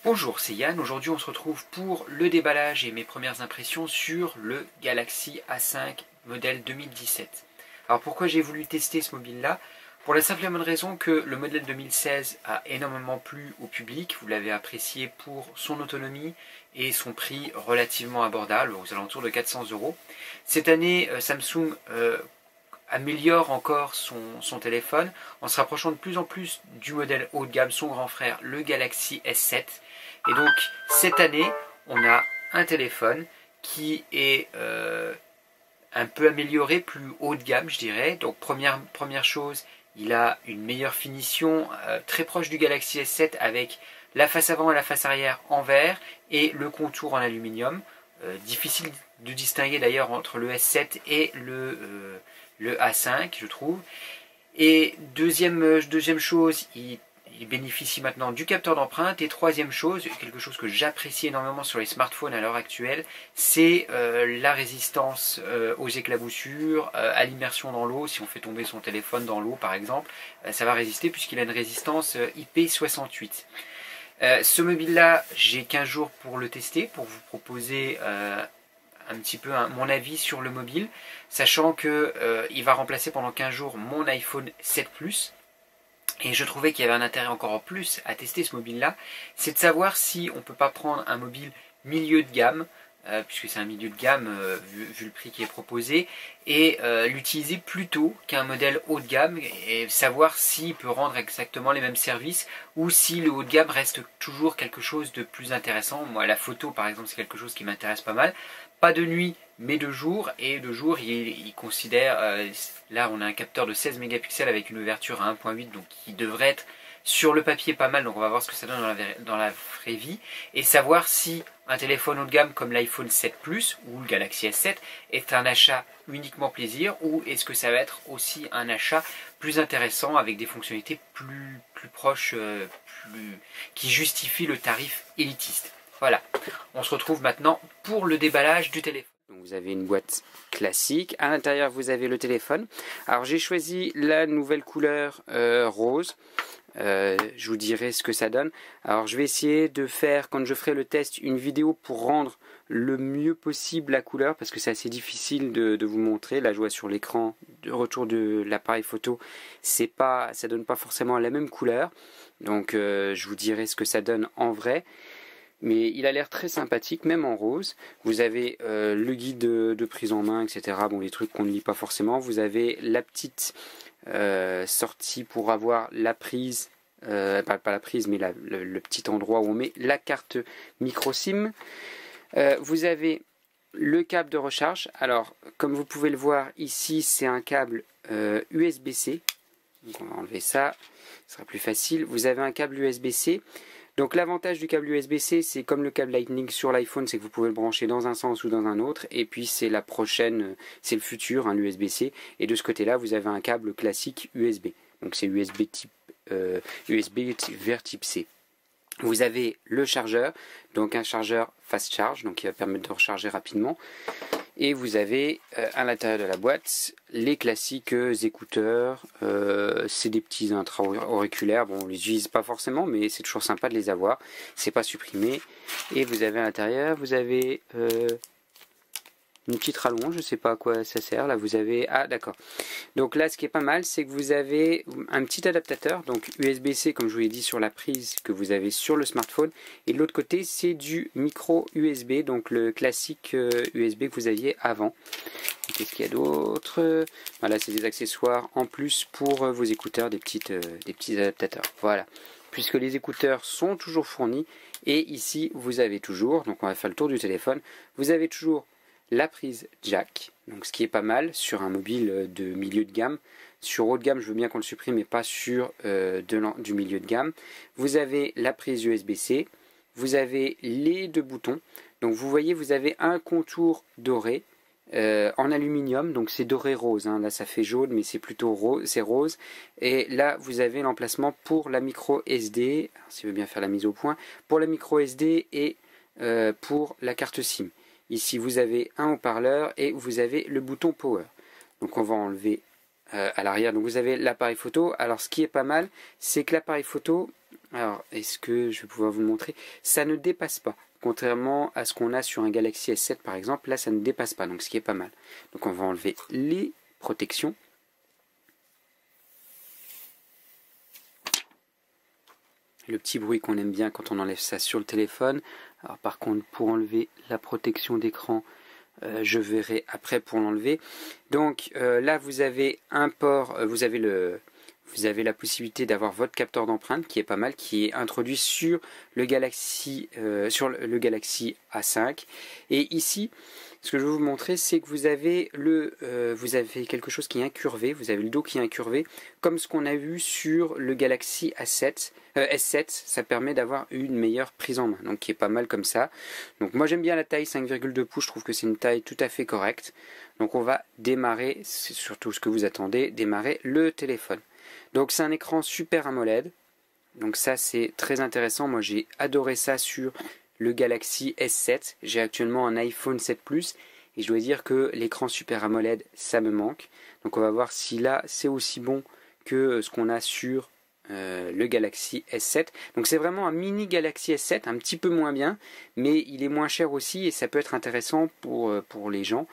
Bonjour, c'est Yann. Aujourd'hui, on se retrouve pour le déballage et mes premières impressions sur le Galaxy A5 modèle 2017. Alors pourquoi j'ai voulu tester ce mobile-là? Pour la simple et bonne raison que le modèle 2016 a énormément plu au public. Vous l'avez apprécié pour son autonomie et son prix relativement abordable, aux alentours de 400 euros. Cette année, Samsung améliore encore son téléphone en se rapprochant de plus en plus du modèle haut de gamme, son grand frère, le Galaxy S7. Et donc cette année, on a un téléphone qui est un peu amélioré, plus haut de gamme, je dirais. Donc première chose, il a une meilleure finition, très proche du Galaxy S7 avec la face avant et la face arrière en verre et le contour en aluminium. Difficile de distinguer d'ailleurs entre le S7 et le A5, je trouve. Et deuxième chose, il bénéficie maintenant du capteur d'empreinte. Et troisième chose, quelque chose que j'apprécie énormément sur les smartphones à l'heure actuelle, c'est la résistance aux éclaboussures, à l'immersion dans l'eau. Si on fait tomber son téléphone dans l'eau par exemple, ça va résister puisqu'il a une résistance IP68. Ce mobile-là, j'ai 15 jours pour le tester, pour vous proposer un petit peu mon avis sur le mobile, sachant que il va remplacer pendant 15 jours mon iPhone 7 Plus. Et je trouvais qu'il y avait un intérêt encore plus à tester ce mobile-là, c'est de savoir si on ne peut pas prendre un mobile milieu de gamme, puisque c'est un milieu de gamme vu le prix qui est proposé, et l'utiliser plutôt qu'un modèle haut de gamme, et savoir s'il peut rendre exactement les mêmes services, ou si le haut de gamme reste toujours quelque chose de plus intéressant. Moi, la photo, par exemple, c'est quelque chose qui m'intéresse pas mal. Pas de nuit, mais de jour, et de jour, il considère, là on a un capteur de 16 mégapixels avec une ouverture à 1.8, donc qui devrait être sur le papier pas mal, donc on va voir ce que ça donne dans la vraie vie, et savoir si un téléphone haut de gamme comme l'iPhone 7 Plus ou le Galaxy S7 est un achat uniquement plaisir, ou est-ce que ça va être aussi un achat plus intéressant avec des fonctionnalités plus proches, qui justifient le tarif élitiste. Voilà, on se retrouve maintenant pour le déballage du téléphone. Donc vous avez une boîte classique, à l'intérieur vous avez le téléphone. Alors j'ai choisi la nouvelle couleur rose. Je vous dirai ce que ça donne. Alors je vais essayer de faire, quand je ferai le test, une vidéo pour rendre le mieux possible la couleur, parce que c'est assez difficile de vous montrer. Là je vois sur l'écran de retour de l'appareil photo, ça donne pas forcément la même couleur. Donc je vous dirai ce que ça donne en vrai. Mais il a l'air très sympathique, même en rose. Vous avez le guide de prise en main, etc. Bon, les trucs qu'on ne lit pas forcément. Vous avez la petite sortie pour avoir la prise, pas la prise, mais le petit endroit où on met la carte micro SIM. Vous avez le câble de recharge. Alors, comme vous pouvez le voir ici, c'est un câble USB-C. Donc on va enlever ça, ce sera plus facile. Vous avez un câble USB-C. Donc l'avantage du câble USB-C, c'est comme le câble Lightning sur l'iPhone, c'est que vous pouvez le brancher dans un sens ou dans un autre. Et puis c'est la prochaine, c'est le futur, hein, l'USB-C. Et de ce côté-là, vous avez un câble classique USB. Donc c'est USB vers type C. Vous avez le chargeur, donc un chargeur fast charge, donc qui va permettre de recharger rapidement. Et vous avez à l'intérieur de la boîte les classiques écouteurs. C'est des petits intra-auriculaires. Bon, on les utilise pas forcément, mais c'est toujours sympa de les avoir. C'est pas supprimé. Et vous avez à l'intérieur, vous avez une petite rallonge. Je sais pas à quoi ça sert. Là, vous avez d'accord. Donc là, ce qui est pas mal, c'est que vous avez un petit adaptateur, donc USB-C, comme je vous l'ai dit, sur la prise que vous avez sur le smartphone. Et de l'autre côté, c'est du micro USB, donc le classique USB que vous aviez avant. Qu'est-ce qu'il y a d'autre? Voilà, c'est des accessoires en plus pour vos écouteurs, des petits adaptateurs. Voilà. Puisque les écouteurs sont toujours fournis. Et ici, vous avez toujours, donc on va faire le tour du téléphone, vous avez toujours la prise jack, donc ce qui est pas mal sur un mobile de milieu de gamme. Sur haut de gamme, je veux bien qu'on le supprime, mais pas sur du milieu de gamme. Vous avez la prise USB-C, vous avez les deux boutons. Donc vous voyez, vous avez un contour doré en aluminium, donc c'est doré rose. Hein. Là, ça fait jaune, mais c'est plutôt rose, c'est rose. Et là, vous avez l'emplacement pour la micro SD. Alors, si je veux bien faire la mise au point, pour la micro SD et pour la carte SIM. Ici, vous avez un haut-parleur et vous avez le bouton Power. Donc, on va enlever à l'arrière. Donc, vous avez l'appareil photo. Alors, ce qui est pas mal, c'est que l'appareil photo, Alors, est-ce que je vais pouvoir vous le montrer? Ça ne dépasse pas. Contrairement à ce qu'on a sur un Galaxy S7 par exemple, là ça ne dépasse pas, donc ce qui est pas mal. Donc on va enlever les protections. Le petit bruit qu'on aime bien quand on enlève ça sur le téléphone. Alors par contre, pour enlever la protection d'écran, je verrai après pour l'enlever. Donc là vous avez un port, vous avez la possibilité d'avoir votre capteur d'empreinte qui est pas mal, qui est introduit sur le Galaxy A5. Et ici, ce que je vais vous montrer, c'est que vous avez quelque chose qui est incurvé, vous avez le dos qui est incurvé, comme ce qu'on a vu sur le Galaxy S7. Ça permet d'avoir une meilleure prise en main, donc qui est pas mal comme ça. Donc moi j'aime bien la taille 5,2 pouces, je trouve que c'est une taille tout à fait correcte. Donc on va démarrer, c'est surtout ce que vous attendez, démarrer le téléphone. Donc c'est un écran Super AMOLED, donc ça c'est très intéressant, moi j'ai adoré ça sur le Galaxy S7, j'ai actuellement un iPhone 7 Plus et je dois dire que l'écran Super AMOLED ça me manque. Donc on va voir si là c'est aussi bon que ce qu'on a sur le Galaxy S7. Donc c'est vraiment un mini Galaxy S7, un petit peu moins bien, mais il est moins cher aussi et ça peut être intéressant pour les gens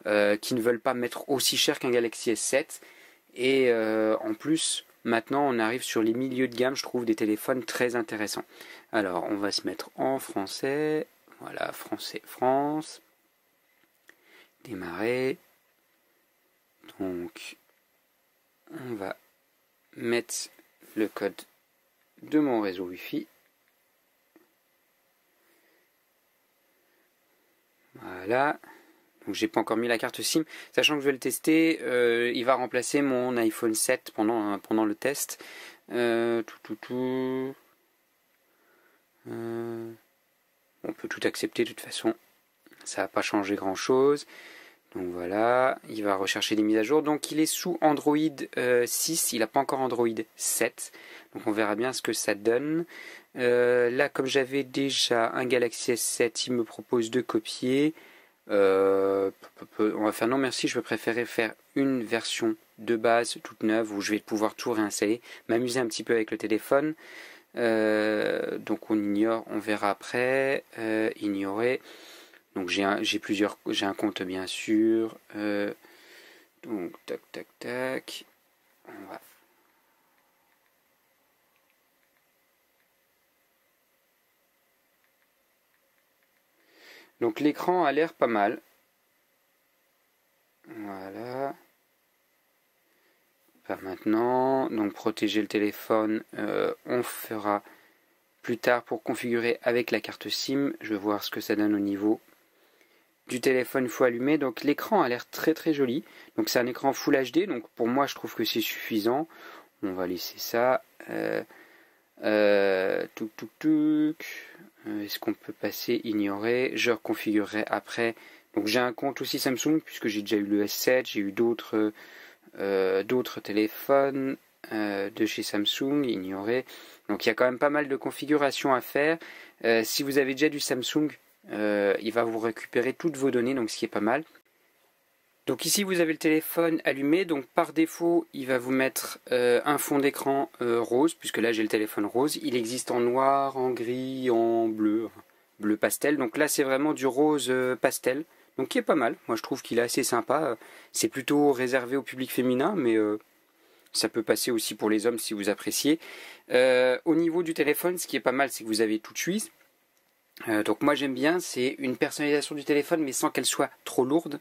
qui ne veulent pas mettre aussi cher qu'un Galaxy S7. Et en plus, maintenant on arrive sur les milieux de gamme, je trouve des téléphones très intéressants. Alors on va se mettre en français, voilà, français, France, démarrer. Donc on va mettre le code de mon réseau Wi-Fi. Voilà. Donc j'ai pas encore mis la carte SIM, sachant que je vais le tester, il va remplacer mon iPhone 7 pendant le test. On peut tout accepter de toute façon, ça va pas changer grand chose. Donc voilà, il va rechercher des mises à jour. Donc il est sous Android 6, il n'a pas encore Android 7. Donc on verra bien ce que ça donne. Là, comme j'avais déjà un Galaxy S7, il me propose de copier. On va faire non merci, je vais préférer faire une version de base toute neuve où je vais pouvoir tout réinstaller, m'amuser un petit peu avec le téléphone. Donc on ignore, on verra après. Ignorer. Donc j'ai un compte bien sûr. Donc tac tac tac. On va. Donc l'écran a l'air pas mal. Voilà. Pas maintenant. Donc protéger le téléphone, on fera plus tard pour configurer avec la carte SIM. Je vais voir ce que ça donne au niveau du téléphone une fois allumé. Donc l'écran a l'air très très joli. Donc c'est un écran Full HD. Donc pour moi je trouve que c'est suffisant. On va laisser ça. Est-ce qu'on peut passer ignorer? Je reconfigurerai après. Donc j'ai un compte aussi Samsung puisque j'ai déjà eu le S7, j'ai eu d'autres téléphones de chez Samsung, ignorer. Donc il y a quand même pas mal de configurations à faire. Si vous avez déjà du Samsung, il va vous récupérer toutes vos données, donc ce qui est pas mal. Donc ici vous avez le téléphone allumé, donc par défaut il va vous mettre un fond d'écran rose, puisque là j'ai le téléphone rose. Il existe en noir, en gris, en bleu, bleu pastel. Donc là c'est vraiment du rose pastel, donc qui est pas mal. Moi je trouve qu'il est assez sympa. C'est plutôt réservé au public féminin, mais ça peut passer aussi pour les hommes si vous appréciez. Au niveau du téléphone, ce qui est pas mal, c'est que vous avez tout de suite. Donc moi j'aime bien, c'est une personnalisation du téléphone, mais sans qu'elle soit trop lourde.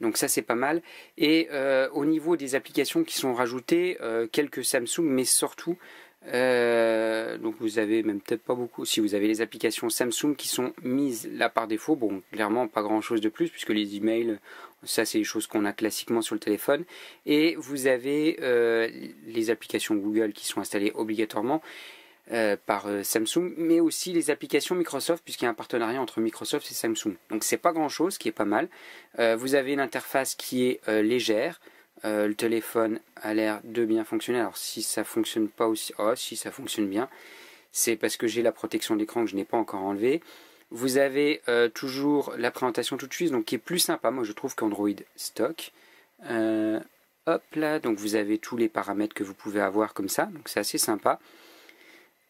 Donc ça c'est pas mal. Et au niveau des applications qui sont rajoutées, quelques Samsung, mais surtout, donc vous avez même peut-être pas beaucoup, si vous avez les applications Samsung qui sont mises là par défaut, bon clairement pas grand chose de plus puisque les emails, ça c'est les choses qu'on a classiquement sur le téléphone. Et vous avez les applications Google qui sont installées obligatoirement. Par Samsung, mais aussi les applications Microsoft, puisqu'il y a un partenariat entre Microsoft et Samsung. Donc c'est pas grand chose, qui est pas mal. Vous avez une interface qui est légère. Le téléphone a l'air de bien fonctionner. Alors si ça fonctionne pas aussi, si ça fonctionne bien, c'est parce que j'ai la protection d'écran que je n'ai pas encore enlevée. Vous avez toujours la présentation tout de suite, donc qui est plus sympa, moi je trouve qu'Android stock. Hop là, donc vous avez tous les paramètres que vous pouvez avoir comme ça, donc c'est assez sympa.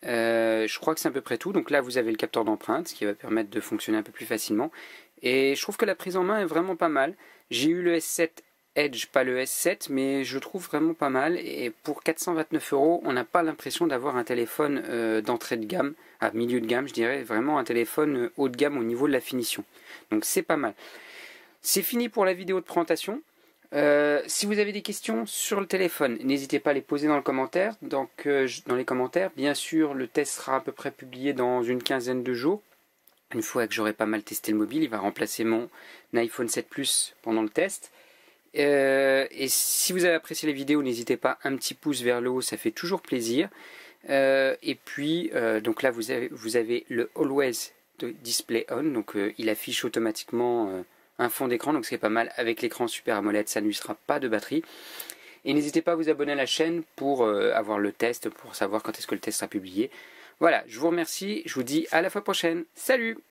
Je crois que c'est à peu près tout. Donc là, vous avez le capteur d'empreinte, ce qui va permettre de fonctionner un peu plus facilement. Et je trouve que la prise en main est vraiment pas mal. J'ai eu le S7 Edge, pas le S7, mais je trouve vraiment pas mal. Et pour 429 €, on n'a pas l'impression d'avoir un téléphone d'entrée de gamme, à milieu de gamme, je dirais, vraiment un téléphone haut de gamme au niveau de la finition. Donc c'est pas mal. C'est fini pour la vidéo de présentation. Si vous avez des questions sur le téléphone, n'hésitez pas à les poser dans le commentaire. Donc, dans les commentaires, bien sûr, le test sera à peu près publié dans une quinzaine de jours. Une fois que j'aurai pas mal testé le mobile, il va remplacer mon iPhone 7 Plus pendant le test. Et si vous avez apprécié les vidéos, n'hésitez pas, un petit pouce vers le haut, ça fait toujours plaisir. Et puis, donc là, vous avez le Always Display On, donc il affiche automatiquement un fond d'écran, donc c'est pas mal. Avec l'écran Super AMOLED, ça n'usera pas de batterie. Et n'hésitez pas à vous abonner à la chaîne pour avoir le test, pour savoir quand est-ce que le test sera publié. Voilà, je vous remercie, je vous dis à la fois prochaine. Salut!